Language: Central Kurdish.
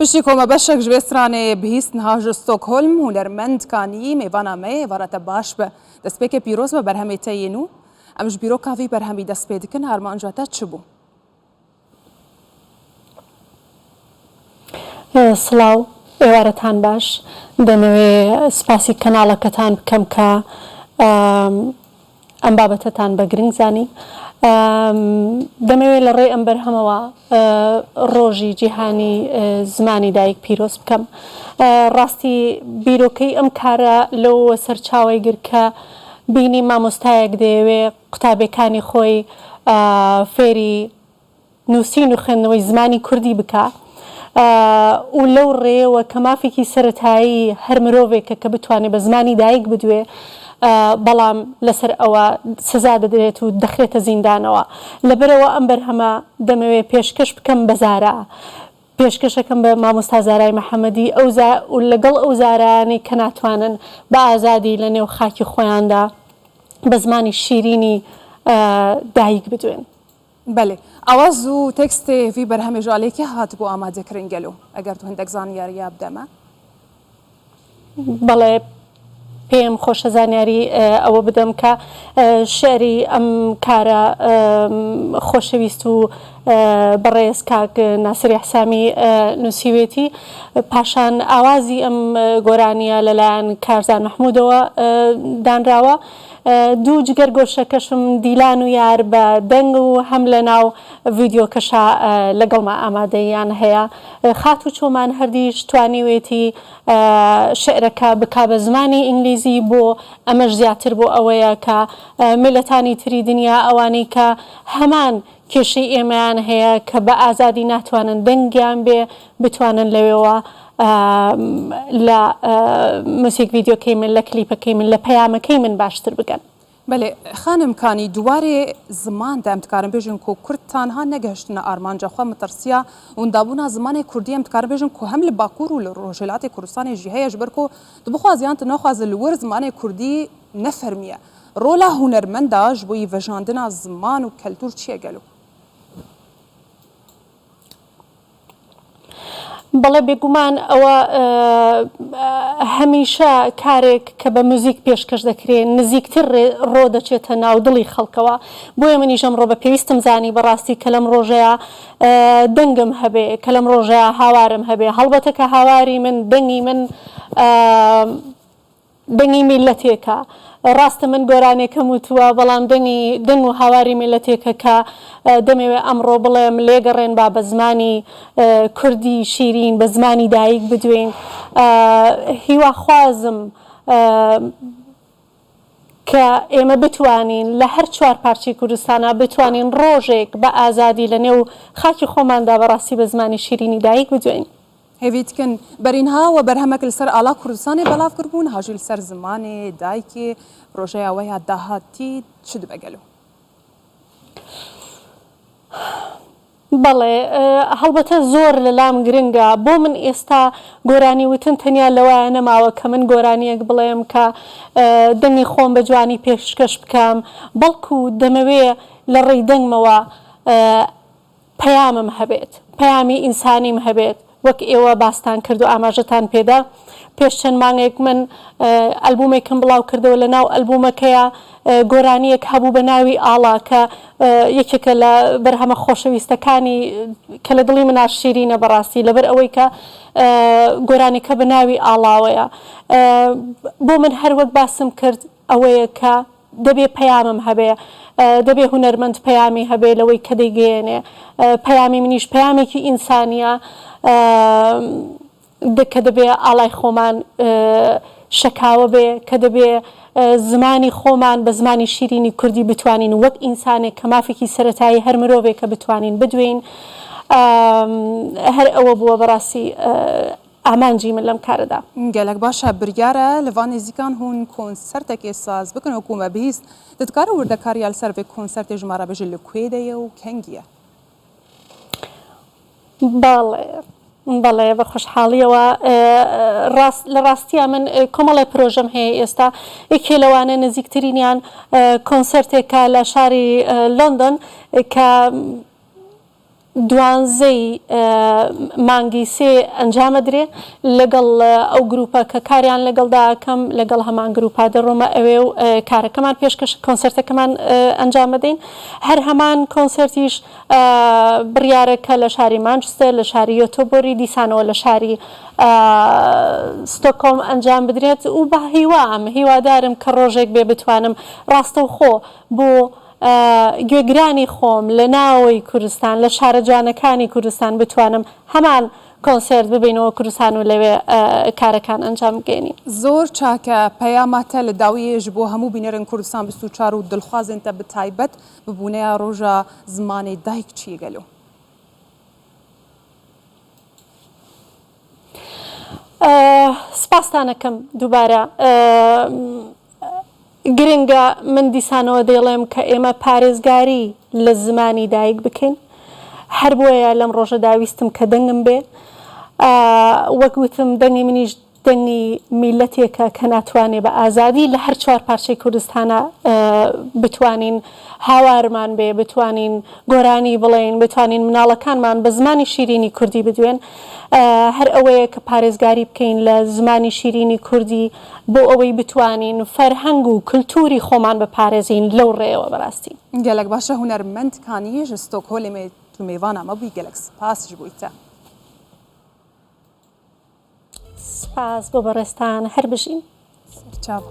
پشتی کۆمە بەشێک ji vê stranê bihîstinha ji Stockholm hunermendkanî mêvana me varate baş be destpêkê pîroz be berhemê te yên û em ji bîroka vî berhemî dest pê dikin armanca te çi bû? سڵاو ئێوارەتان باش دەمەوێ سپاسی کەناڵەکەتان بکەم کە ئەم بابەتەتان بە گرنگ زانی دەمەوێت لە ڕێ ئەم بەرهەمەوە ڕۆژی جیهانی زمانی دایک پیرۆز بکەم ڕاستی بیرۆکەی ئەم کارە لەوە سەرچاوی گر کە بینی مامۆستایەک دەیەوێ قوتابەکانی خۆی فێری نووسین و خوێندنەوەی زمانی کوردی بکە و لەو ڕێەوە کە مافێکی سەرەتایی هەر مرۆڤێکە کە بتوانێت بە زمانی دایک بدوێ بەڵام لەسەر ئەوە سزا دەدرێت و دەخرێتە زیندانەوە لەبەرەوە ئەم بەرهەمە دەمەوێت پێشکەش بکەم بە زارە پێشکەشەکەم بە مامۆستا زارای محەممەدی و لەگەڵ ئەو زارانەی کە ناتوانن بە ئازادی لە نێو خاکی خۆیاندا بە زمانی شیرینی دایک بدوێن. بەێ ئەواز و تێکستێ vî berhemê ji alêkê hat بۆ ئامادەکردن gelo ئەگەر tu hindek zanyariya bideme بەڵێ پێم خۆشە زانیاری ئەوە بدەم کە شعری ئەم کارە خۆشەویست و بەڕێز کاک ناسری حسامی نووسیوێتی پاشان ئاوازی ئەم گۆرانیە لەلایەن کارزان مححمودەوە دانراوە دوو جگەر گۆشەکەشم دیلان و یار بە دەنگ و هەم لە ناو ڤیددیۆکەشا لەگەڵما ئامادەیان هەیە خات و چۆمان هەردیش توانیوێتی شعرەکە بک بە زمانی ئینگلیزی بۆ ئەمەش زیاتر بۆ ئەوەیە کە ملەتانی تری دنیا ئەوانەی کە هەمان کێشەی ئێمەیان هەیە کە بە ئازادی ناتوانن دەنگیان بێ بتوانن لەوێەوە لە موسیک ڤیددیۆکەی من لە کلیپەکەی من لە پەیامەکەی من باشتر بگەن. بەێ خانمکانی دووارێ زمان دەم دکارم بێژن کۆ کورتتانها نەگەشتنە ئارمانجاخوا مترسیە وندابوونا زمانی کوردی ئەم دکار بێژن کۆ هەم لە باکوور و لە ڕۆژهێلاتی کوردستانی ژی هەیە ژبەر کۆ دبخوازیانتە نەخوازە لەوەر زمانی کوردی نەفەرمیە ڕۆلا هونەرمەنداش بۆی ڤەژاندنا زمان و کەلتور چیە گەلو؟ بەڵێ بێگومان ئەوە هەمیشە کارێک کە بە موزیک پێشکەش دەکرێن نزیکتر ڕۆ دەچێتە ناو دڵی خەڵکەوە بۆیە منیژەم ڕۆ بە پێویستم زانی بەڕاستی کە لەم ڕۆژەیە دەنگم هەبێ کە لەم ڕۆژەیە هاوارم هەبێ هەڵبەتە کە هاواری من دەنگی میلەتێکە ڕاستە من گۆرانێکەم وتووە بەڵام دەنگ و هاواری میلەتێکە کە دەمەوێت ئەمڕۆ بڵێم لێگەڕێن با بە زمانی کوردی شیرین بە زمانی دایک بدوێن هیواخوازم کە ئێمە بتوانین لە هەر چوار پارچی کوردستانە بتوانین ڕۆژێک بە ئازادی لە نێو خاکی خۆماندا بەڕاستی بە زمانی شیرینی دایک بدوێن. هێویتکن بەرینها و بەرهەمەک لەسەر ئالا کوردستانی بەڵاو کردبوون هاژی لەسەر زمانی دایکی ڕۆژەیە ئەوەیە داهاتی چ دبەگەلو؟ بەڵێ هەڵبەتە زۆر لە لام گرنگە بۆ من ئێستا گۆرانی وتن تەنیا لەوایە نەماوە کە من گۆرانیەک بڵێم کە دەنگی خۆم بە جوانی پێشکەش بکەم بەڵکو دەمەوێ لە ڕێی دەنگمەوە پەیامم هەبێت پەیامی ئینسانیم هەبێت وەک ئێوە باستان کرد و ئاماژەتان پێدا پێش چەند مانگێک من ئەلبومێکم بڵاو کردەوە لە ناو ئەلبومەکەیە گۆرانیەک هەبوو بە ناوی ئاڵا کە یەکێکە لە بەرهەمە خۆشەویستەکانی کە لە دڵی مناش شیرینە بەڕاستی لەبەر ئەوەی کە گۆرانێکە بە ناوی ئاڵاوەیە بۆ من هەر وەک باسم کرد ئەوەیە کە دەبێ پەیامم هەبێ دەبێ هونەرمەند پەیامی هەبێ لەوەی کە دەیگەێنێ پەیامی منیش پەیامێکی ئینسانیە کە دەبێ ئاڵای خۆمان شەکاوە بێ کە دەبێ زمانی خۆمان بە زمانی شیرینی کوردی بتوانین وەک ئینسانێک کە مافێکی سەرەتایی هەر مرۆڤێک کە بتوانین بدوین هەر ئەوە بووە بەڕاستی ئامانجی من لەم کارەدا. گەلک باشە بریارە لەوان نزیکان هون کۆنسەرتێکی ساز بکن وەکومە بیست دەتکارە وردەکاریە لەسەر بێ کۆنسەرتی ژمارە بێژە لە کوێدەیە و کەنگیە؟ بەڵێ بە خۆشحاڵیەوە لە ڕاستیە من کۆمەڵی پرۆژەم هەیە ئێستا یەکێ لەوانە نزیکترینیان کۆنسەرتێکە لە شاری لۆندۆن کە دوانزەی مانگی سێ ئەنجامەدرێ لەگەڵ ئەو گروپە کە کاریان لەگەڵداکەم لەگەڵ هەمان گروپا دەڕۆمە ئەوێ و کارەکەمان پێشکەش کۆنسەرتەکەمان ئەنجامەدەین هەر هەمان کۆنسەرتیش بڕیارەکە لە شاری مانچستەر لە شاری یۆتۆبۆری دیسانەوە لە شاری ستۆکۆلم ئەنجام بدرێت و بە هیوادارم کە ڕۆژێک بێ بتوانم ڕاستەوخۆ بۆ گوێگرانی خۆم لە ناوەی کوردستان لە شارە جوانەکانی کوردستان بتوانم هەمان کۆنسرت ببینەوە کوردستان و لەوێ کارەکان ئەنجام بگەێنین زۆر چاکە پەیاماتە لە داویێژ بۆ هەموو بینەرن کوردستان 24 و دڵخوازێنتە بتایبەت ببوونەیە ڕۆژە زمانی دایک چیگەلو سپاستانەکەم دووبارە گرنگە من دیسانەوە دەیڵێم کە ئێمە پارێزگاری لە زمانی دایک بکەین هەر بۆیە لەم ڕۆژە داویستم کە دەنگم بێ وەکوتم دەنگی منیش دەنگی میلەتێکە کە ناتوانێ بە ئازادی لە هەر چوار پارچەی کوردستانە بتوانین هاوارمان بێ بتوانین گۆرانی بڵێین بتوانین مناڵەکانمان بە زمانی شیرینی کوردی بدوێن هەر ئەوەیە کە پارێزگاری بکەین لە زمانی شیرینی کوردی بۆ ئەوەی بتوانین فەرهەنگ و کللتوری خۆمان بپارێزین لەو ڕێەوە بەڕاستی گەلک باشە هونەرمەندکانیش ستۆکهۆلێ تو میوان ئەمە بووی گەلک سپاسش بوویتە سپاس بۆ بەڕێستان هەر بژین چاو